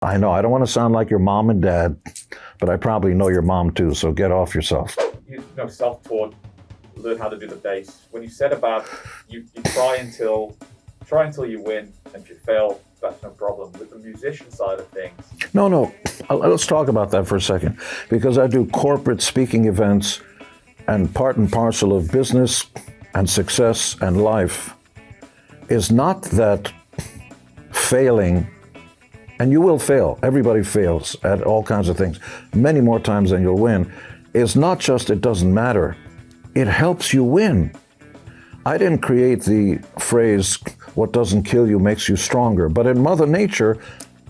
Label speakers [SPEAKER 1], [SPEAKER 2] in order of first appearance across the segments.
[SPEAKER 1] I know, I don't want to sound like your mom and dad, but I probably know your mom too, so get off yourself.
[SPEAKER 2] You know, self-taught, learn how to do the bass. When you said about you try until you win, and if you fail, that's no problem. With the musician side of things.
[SPEAKER 1] No, let's talk about that for a second, because I do corporate speaking events, and part and parcel of business and success and life is not that failing. And you will fail. Everybody fails at all kinds of things, many more times than you'll win. It's not just it doesn't matter. It helps you win. I didn't create the phrase, what doesn't kill you makes you stronger. But in Mother Nature,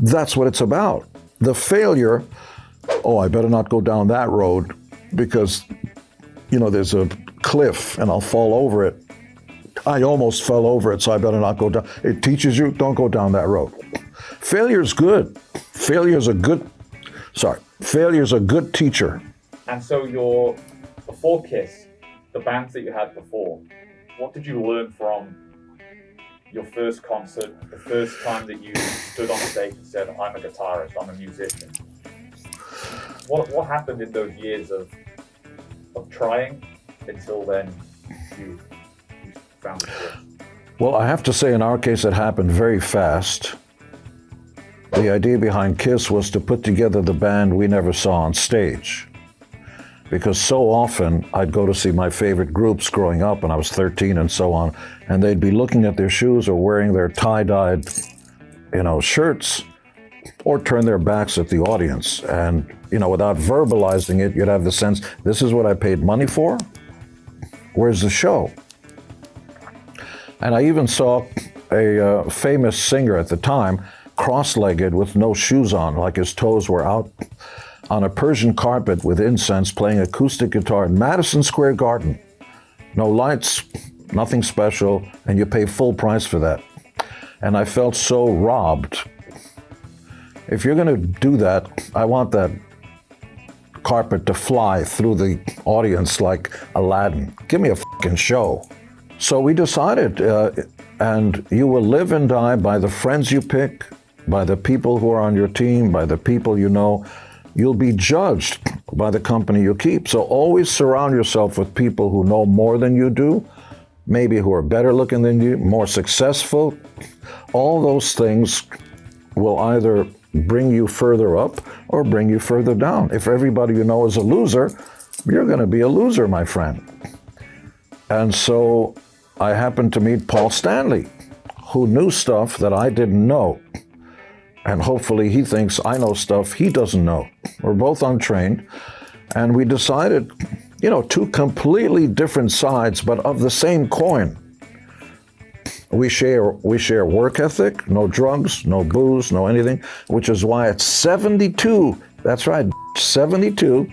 [SPEAKER 1] that's what it's about. The failure, oh, I better not go down that road because, there's a cliff and I'll fall over it. I almost fell over it, so I better not go down. It teaches you, don't go down that road. Failure's good. Failure's a good teacher.
[SPEAKER 2] And so before Kiss, the bands that you had before, what did you learn from your first concert, the first time that you stood on stage and said, I'm a guitarist, I'm a musician? What happened in those years of trying until then you found the Kiss?
[SPEAKER 1] Well, I have to say in our case it happened very fast. The idea behind Kiss was to put together the band we never saw on stage. Because so often I'd go to see my favorite groups growing up when I was 13 and so on, and they'd be looking at their shoes or wearing their tie-dyed, shirts, or turn their backs at the audience. And, without verbalizing it, you'd have the sense, this is what I paid money for? Where's the show? And I even saw a famous singer at the time, cross-legged with no shoes on, like his toes were out, on a Persian carpet with incense, playing acoustic guitar in Madison Square Garden. No lights, nothing special, and you pay full price for that. And I felt so robbed. If you're gonna do that, I want that carpet to fly through the audience like Aladdin. Give me a fucking show. So we decided, and you will live and die by the friends you pick, by the people who are on your team, by the people you know. You'll be judged by the company you keep. So always surround yourself with people who know more than you do, maybe who are better looking than you, more successful. All those things will either bring you further up or bring you further down. If everybody you know is a loser, you're going to be a loser, my friend. And so I happened to meet Paul Stanley, who knew stuff that I didn't know. And hopefully he thinks I know stuff he doesn't know. We're both untrained. And we decided, two completely different sides, but of the same coin. We share work ethic, no drugs, no booze, no anything, which is why at 72, that's right, 72,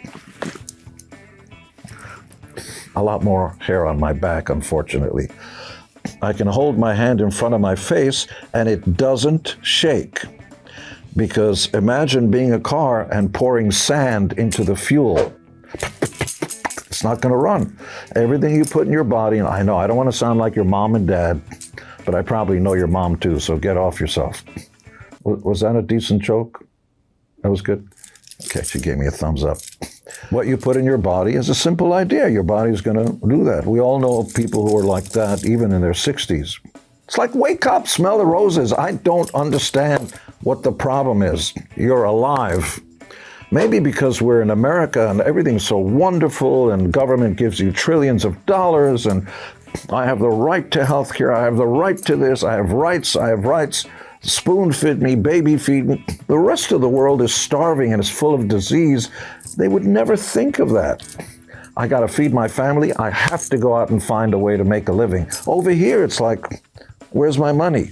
[SPEAKER 1] a lot more hair on my back, unfortunately. I can hold my hand in front of my face and it doesn't shake. Because imagine being a car and pouring sand into the fuel. It's not going to run. Everything you put in your body, and I know, I don't want to sound like your mom and dad, but I probably know your mom too, so get off yourself. Was that a decent joke? That was good? Okay, she gave me a thumbs up. What you put in your body is a simple idea. Your body's going to do that. We all know people who are like that, even in their 60s. It's like, wake up, smell the roses. I don't understand what the problem is. You're alive. Maybe because we're in America and everything's so wonderful and government gives you trillions of dollars and I have the right to health care, I have the right to this, I have rights, spoon feed me, baby feed me. The rest of the world is starving and is full of disease. They would never think of that. I gotta feed my family, I have to go out and find a way to make a living. Over here, it's like, where's my money?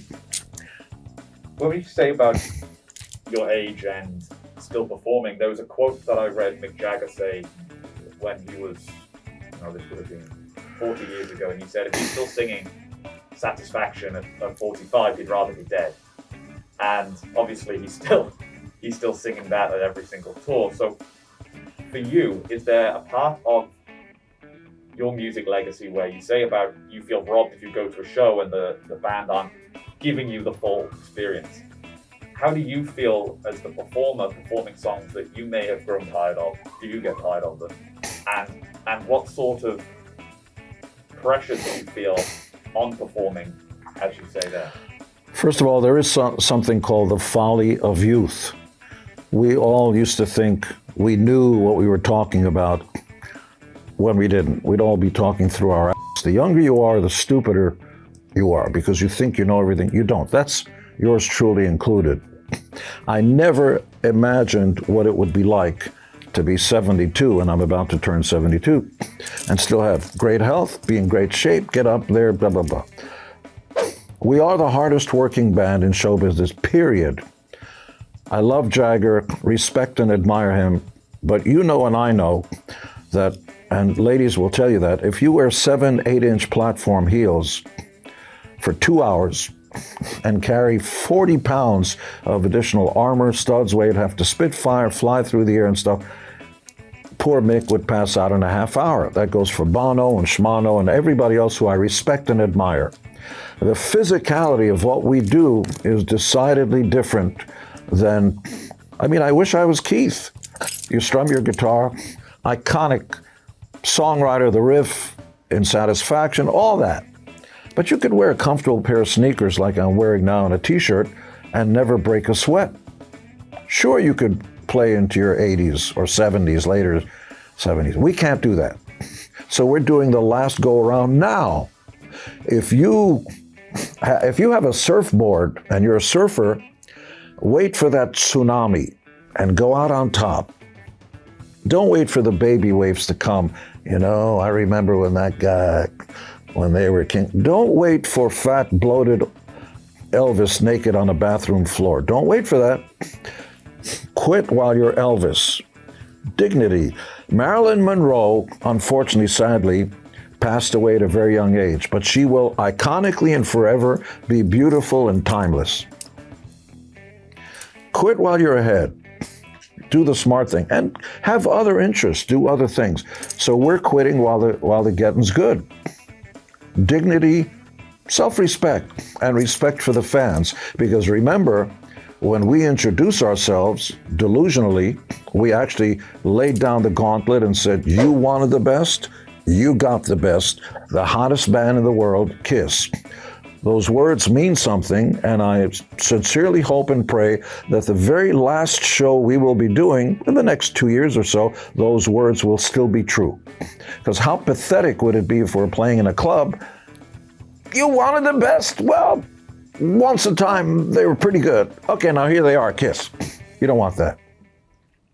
[SPEAKER 2] What would you say about your age and still performing? There was a quote that I read Mick Jagger say when he was, this would have been 40 years ago, and he said if he's still singing Satisfaction at 45, he'd rather be dead. And obviously he's still singing that at every single tour. So for you, is there a part of your music legacy where you say about you feel robbed if you go to a show and the band aren't giving you the full experience? how do you feel as the performer performing songs that you may have grown tired of? Do you get tired of them? And what sort of pressure do you feel on performing, as you say there?
[SPEAKER 1] First of all, there is something called the folly of youth. We all used to think we knew what we were talking about when we didn't. We'd all be talking through our ass. The younger you are, the stupider you are, because you think you know everything. You don't. That's yours truly included. I never imagined what it would be like to be 72, and I'm about to turn 72, and still have great health, be in great shape, get up there, blah, blah, blah. We are the hardest working band in show business, period. I love Jagger, respect and admire him, but you know and I know that, and ladies will tell you that, if you wear 7, 8-inch platform heels for 2 hours and carry 40 pounds of additional armor, studs, weight, have to spit fire, fly through the air and stuff, poor Mick would pass out in a half hour. That goes for Bono and Schmano and everybody else who I respect and admire. The physicality of what we do is decidedly different than, I mean, I wish I was Keith. You strum your guitar, iconic songwriter, the riff in Satisfaction, all that. But you could wear a comfortable pair of sneakers like I'm wearing now and a t-shirt and never break a sweat. Sure, you could play into your 80s or 70s, later 70s. We can't do that. So we're doing the last go around now. If you have a surfboard and you're a surfer, wait for that tsunami and go out on top. Don't wait for the baby waves to come. You know, I remember when that guy, when they were king. Don't wait for fat, bloated Elvis naked on a bathroom floor. Don't wait for that. Quit while you're Elvis. Dignity. Marilyn Monroe, unfortunately, sadly, passed away at a very young age, but she will iconically and forever be beautiful and timeless. Quit while you're ahead. Do the smart thing and have other interests, do other things. So we're quitting while the getting's good. Dignity, self-respect, and respect for the fans. Because remember, when we introduce ourselves delusionally, we actually laid down the gauntlet and said, you wanted the best, you got the best, the hottest band in the world, Kiss. Those words mean something, and I sincerely hope and pray that the very last show we will be doing in the next 2 years or so, those words will still be true. Because how pathetic would it be if we're playing in a club? You wanted the best? Well, once a time they were pretty good. Okay, now here they are, Kiss. You don't want that.